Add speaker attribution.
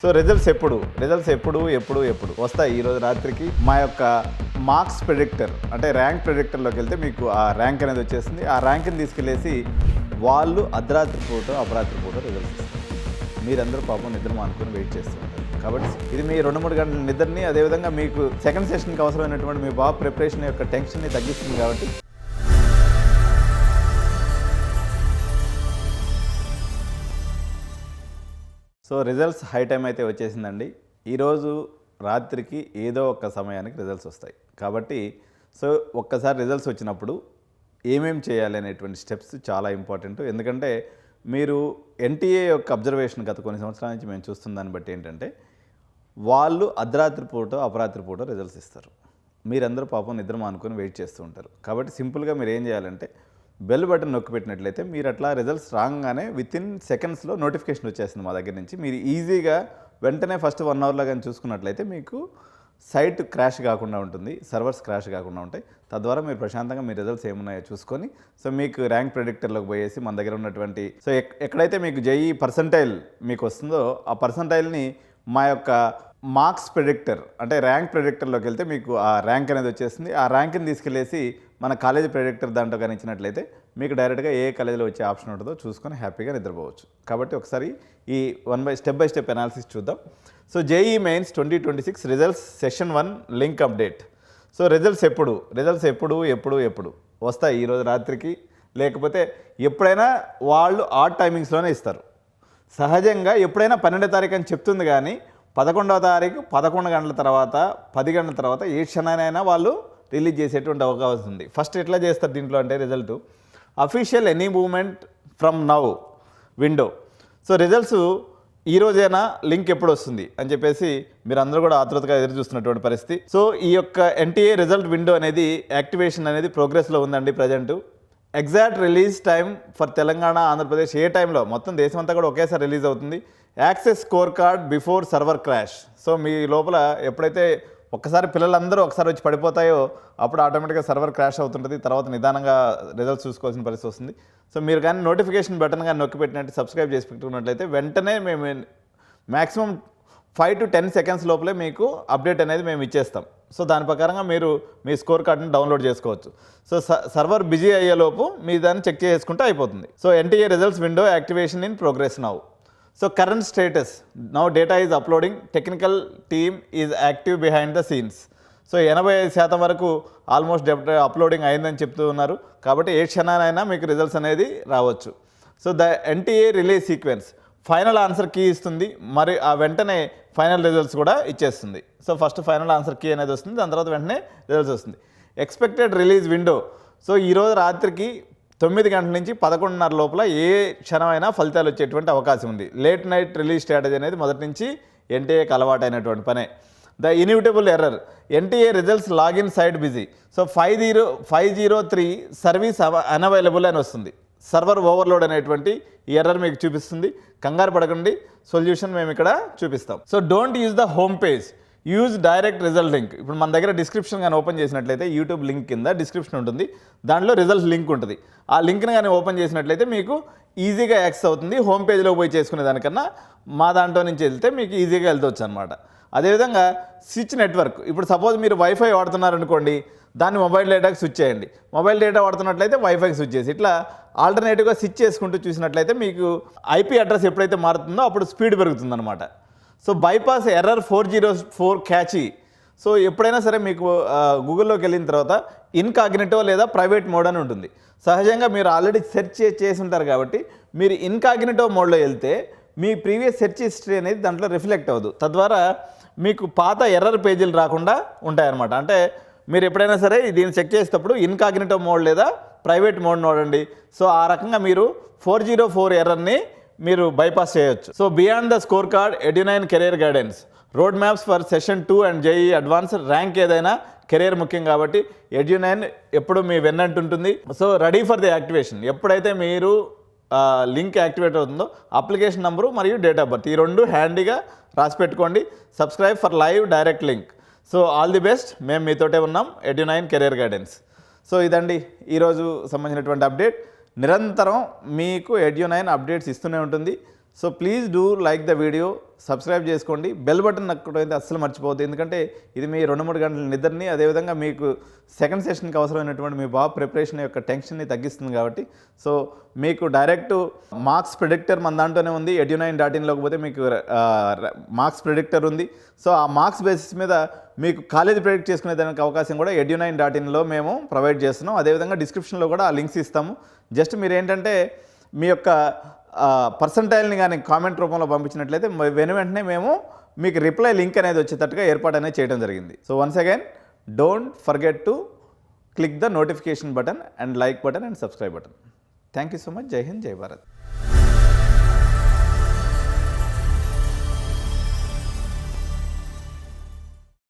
Speaker 1: So results ఎప్పుడు వస్తాయి. ఈరోజు రాత్రికి మా యొక్క మార్క్స్ ప్రెడిక్టర్ అంటే ర్యాంక్ ప్రెడిక్టర్లోకి వెళ్తే మీకు ఆ ర్యాంక్ అనేది వచ్చేస్తుంది. ఆ ర్యాంక్ని తీసుకెళ్ళేసి వాళ్ళు అర్ధరాత్రి అపరాత్రి రిజల్ట్స్ ఇస్తారు. మీరందరూ పాపం నిద్ర మానుకొని వెయిట్ చేస్తూ ఉంటారు. కాబట్టి ఇది మీ 2-3 గంటల నిద్రని, అదేవిధంగా మీకు సెకండ్ సెషన్కి అవసరమైనటువంటి మీ బాబు ప్రిపరేషన్ యొక్క టెన్షన్ని తగ్గిస్తుంది. కాబట్టి సో రిజల్ట్స్ హై టైం అయితే వచ్చేసిందండి. ఈరోజు రాత్రికి ఏదో ఒక సమయానికి రిజల్ట్స్ వస్తాయి. కాబట్టి సో ఒక్కసారి రిజల్ట్స్ వచ్చినప్పుడు ఏమేమి చేయాలి అనేటువంటి స్టెప్స్ చాలా ఇంపార్టెంట్. ఎందుకంటే మీరు ఎన్టీఏ యొక్క అబ్జర్వేషన్ గత కొన్ని సంవత్సరాల నుంచి మేము చూస్తున్న దాన్ని బట్టి ఏంటంటే వాళ్ళు అపరాత్రి పూట రిజల్ట్స్ ఇస్తారు. మీరందరూ పాపం నిద్ర మానుకొని వెయిట్ చేస్తూ ఉంటారు. కాబట్టి సింపుల్గా మీరు ఏం చేయాలంటే బెల్ బటన్ నొక్కి పెట్టినట్లయితే మీరు అట్లా రిజల్ట్స్ రాగానే వితిన్ సెకండ్స్లో నోటిఫికేషన్ వచ్చేస్తుంది మా దగ్గర నుంచి. మీరు ఈజీగా వెంటనే ఫస్ట్ 1 అవర్లో కానీ చూసుకున్నట్లయితే మీకు సైట్ క్రాష్ కాకుండా ఉంటుంది, సర్వర్స్ క్రాష్ కాకుండా ఉంటాయి. తద్వారా మీరు ప్రశాంతంగా మీ రిజల్ట్స్ ఏమున్నాయో చూసుకొని సో మీకు ర్యాంక్ ప్రెడిక్టర్లోకి పోయేసి మన దగ్గర ఉన్నటువంటి సో ఎక్కడైతే మీకు జేఈ పర్సంటైల్ మీకు వస్తుందో ఆ పర్సంటైల్ని మా యొక్క మార్క్స్ ప్రెడిక్టర్ అంటే ర్యాంక్ ప్రెడిక్టర్లోకి వెళ్తే మీకు ఆ ర్యాంక్ అనేది వచ్చేస్తుంది. ఆ ర్యాంక్ని తీసుకెళ్ళేసి మన కాలేజీ ప్రెడిక్టర్ దాంట్లో కానీ ఇచ్చినట్లయితే మీకు డైరెక్ట్గా ఏ కాలేజీలో వచ్చే ఆప్షన్ ఉంటుందో చూసుకొని హ్యాపీగా నిద్రపోవచ్చు. కాబట్టి ఒకసారి ఈ స్టెప్ బై స్టెప్ అనాలిసిస్ చూద్దాం. So JEE mains 2026 results session 1 link update. So results ఎప్పుడు వస్తాయి. ఈరోజు రాత్రికి, లేకపోతే ఎప్పుడైనా వాళ్ళు ఆడ్ టైమింగ్స్లోనే ఇస్తారు. సహజంగా ఎప్పుడైనా 12వ తారీఖు అని చెప్తుంది, కానీ 11వ తారీఖు 11 గంటల తర్వాత 10 గంటల తర్వాత ఏ క్షణానైనా వాళ్ళు రిలీజ్ చేసేటువంటి అవకాశం ఉంది. ఫస్ట్ ఎట్లా చేస్తారు దీంట్లో అంటే result official any movement from now window. So results ఈరోజైనా లింక్ ఎప్పుడు వస్తుంది అని చెప్పేసి మీరు అందరూ కూడా ఆతృతగా ఎదురు చూస్తున్నటువంటి పరిస్థితి. సో ఈ యొక్క ఎన్టీఏ రిజల్ట్ విండో అనేది యాక్టివేషన్ అనేది ప్రోగ్రెస్లో ఉందండి present. Exact release time for Telangana, Andhra Pradesh ఏ టైంలో మొత్తం దేశం అంతా కూడా ఒకేసారి రిలీజ్ అవుతుంది. Access score card before server crash. So మీ లోపల ఎప్పుడైతే ఒక్కసారి పిల్లలందరూ ఒకసారి వచ్చి పడిపోతాయో అప్పుడు ఆటోమేటిక్గా సర్వర్ క్రాష్ అవుతుంటుంది. తర్వాత నిదానంగా రిజల్ట్స్ చూసుకోవాల్సిన పరిస్థితి వస్తుంది. సో మీరు కానీ నోటిఫికేషన్ బటన్ కానీ నొక్కి పెట్టినట్టు సబ్స్క్రైబ్ చేసి పెట్టుకున్నట్లయితే వెంటనే మేము మ్యాక్సిమం 5 to 10 సెకండ్స్ లోపలే మీకు అప్డేట్ అనేది మేము ఇచ్చేస్తాం. సో దాని ప్రకారంగా మీరు మీ స్కోర్ కార్డ్ని డౌన్లోడ్ చేసుకోవచ్చు. సో సర్వర్ బిజీ అయ్యేలోపు మీ దాన్ని చెక్ చేసుకుంటే అయిపోతుంది. So NTA results window activation in progress now. So current status now data is uploading, technical team is active behind the scenes. So 85% వరకు ఆల్మోస్ట్ అప్లోడింగ్ అయిందని చెప్తూ ఉన్నారు. కాబట్టి ఏ క్షణానైనా మీకు రిజల్ట్స్ అనేది రావచ్చు. So the NTA relay sequence final answer key ఇస్తుంది, మరి ఆ వెంటనే ఫైనల్ రిజల్ట్స్ కూడా ఇచ్చేస్తుంది. So first final answer key అనేది వస్తుంది, దాని తర్వాత వెంటనే రిజల్ట్స్ వస్తుంది. Expected release window. సో ఈరోజు రాత్రికి 9 గంటల నుంచి 11:30 లోపల ఏ క్షణమైనా ఫలితాలు వచ్చేటువంటి అవకాశం ఉంది. లేట్ నైట్ రిలీజ్ స్ట్రాటజీ అనేది మొదటి నుంచి ఎన్టీఏకి అలవాటైనటువంటి పనే. The inevitable error NTA results login site busy. So 503 service unavailable అని వస్తుంది. సర్వర్ ఓవర్లోడ్ అనేటువంటి ఈ ఎర్రర్ మీకు చూపిస్తుంది. కంగారు పడకండి, సొల్యూషన్ మేము ఇక్కడ చూపిస్తాం. So don't use the home page, use direct result link. ఇప్పుడు మన దగ్గర డిస్క్రిప్షన్ కానీ ఓపెన్ చేసినట్లయితే యూట్యూబ్ లింక్ కింద డిస్క్రిప్షన్ ఉంటుంది, దాంట్లో రిజల్ట్ లింక్ ఉంటుంది. ఆ లింక్ని కానీ ఓపెన్ చేసినట్లయితే మీకు ఈజీగా యాక్సెస్ అవుతుంది. హోమ్ పేజ్లో పోయి చేసుకునే దానికన్నా మా దాంట్లో నుంచి వెళ్తే మీకు ఈజీగా వెళ్తవచ్చు అనమాట. అదేవిధంగా స్విచ్ నెట్వర్క్. ఇప్పుడు సపోజ్ మీరు వైఫై వాడుతున్నారనుకోండి, దాన్ని మొబైల్ డేటాకి స్విచ్ చేయండి. మొబైల్ డేటా వాడుతున్నట్లయితే వైఫైకి స్విచ్ చేసి ఇట్లా ఆల్టర్నేటివ్గా స్విచ్ చేసుకుంటూ చూసినట్లయితే మీకు ఐపీ అడ్రస్ ఎప్పుడైతే మారుతుందో అప్పుడు స్పీడ్ పెరుగుతుందన్నమాట. So bypass error 404 cache. So ఎప్పుడైనా సరే మీకు గూగుల్లోకి వెళ్ళిన తర్వాత ఇన్కాగ్నిటో లేదా ప్రైవేట్ మోడ్ అని ఉంటుంది. సహజంగా మీరు ఆల్రెడీ సెర్చ్ చేసి ఉంటారు కాబట్టి మీరు ఇన్కాగ్నిటో మోడ్లో వెళ్తే మీ ప్రీవియస్ సెర్చ్ హిస్టరీ అనేది దాంట్లో రిఫ్లెక్ట్ అవ్వదు. తద్వారా మీకు పాత ఎర్రర్ పేజీలు రాకుండా ఉంటాయన్నమాట. అంటే మీరు ఎప్పుడైనా సరే దీన్ని చెక్ చేసేటప్పుడు ఇన్కాగ్నిటో మోడ్ లేదా ప్రైవేట్ మోడ్ నోడండి. సో ఆ రకంగా మీరు 404 ఎర్రర్ని మీరు బైపాస్ చేయొచ్చు. So beyond the score card Edunine career guidance, road maps for session 2 and JEE advance. Rank ఏదైనా కెరియర్ ముఖ్యం కాబట్టి ఎడ్యునైన్ ఎప్పుడు మీ వెన్నంటుంటుంది. So ready for the activation. ఎప్పుడైతే మీరు లింక్ యాక్టివేట్ అవుతుందో అప్లికేషన్ నెంబరు మరియు డేట్ ఆఫ్ బర్త్ ఈ 2 హ్యాండీగా రాసి పెట్టుకోండి. Subscribe for live direct link. So all the best. మేము మీతోటే ఉన్నాం, ఎడ్యునైన్ కెరియర్ గైడెన్స్. సో ఇదండి ఈరోజు సంబంధించినటువంటి అప్డేట్. నిరంతరం మీకు ఎడ్యునైన్ అప్డేట్స్ ఇస్తూనే ఉంటుంది. So please do like the video, subscribe చేసుకోండి, బెల్ బటన్ నొక్కడం అయితే అస్సలు మర్చిపోవద్దు. ఎందుకంటే ఇది మీ 2-3 గంటల నిద్రని, అదేవిధంగా మీకు సెకండ్ సెషన్కి అవసరమైనటువంటి మీ బాబు ప్రిపరేషన్ యొక్క టెన్షన్ని తగ్గిస్తుంది కాబట్టి. సో మీకు డైరెక్ట్ మార్క్స్ ప్రిడిక్టర్ మన దాంట్లోనే ఉంది. edu9.in పోతే మీకు మార్క్స్ ప్రిడిక్టర్ ఉంది. సో ఆ మార్క్స్ బేసిస్ మీద మీకు కాలేజ్ ప్రిడిక్ట్ చేసుకునే దానికి అవకాశం కూడా edu9.inలో మేము ప్రొవైడ్ చేస్తున్నాం. అదేవిధంగా డిస్క్రిప్షన్లో కూడా ఆ లింక్స్ ఇస్తాము. జస్ట్ మీరు ఏంటంటే మీ యొక్క పర్సంటైల్ని కానీ కామెంట్ రూపంలో పంపించినట్లయితే వెంటనే మేము మీకు రిప్లై లింక్ అనేది వచ్చేటట్టుగా ఏర్పాటు అనేది చేయడం జరిగింది. So once again, don't forget to click the notification button and like button and subscribe button. Thank you so much. జై హింద్, జై భారత్.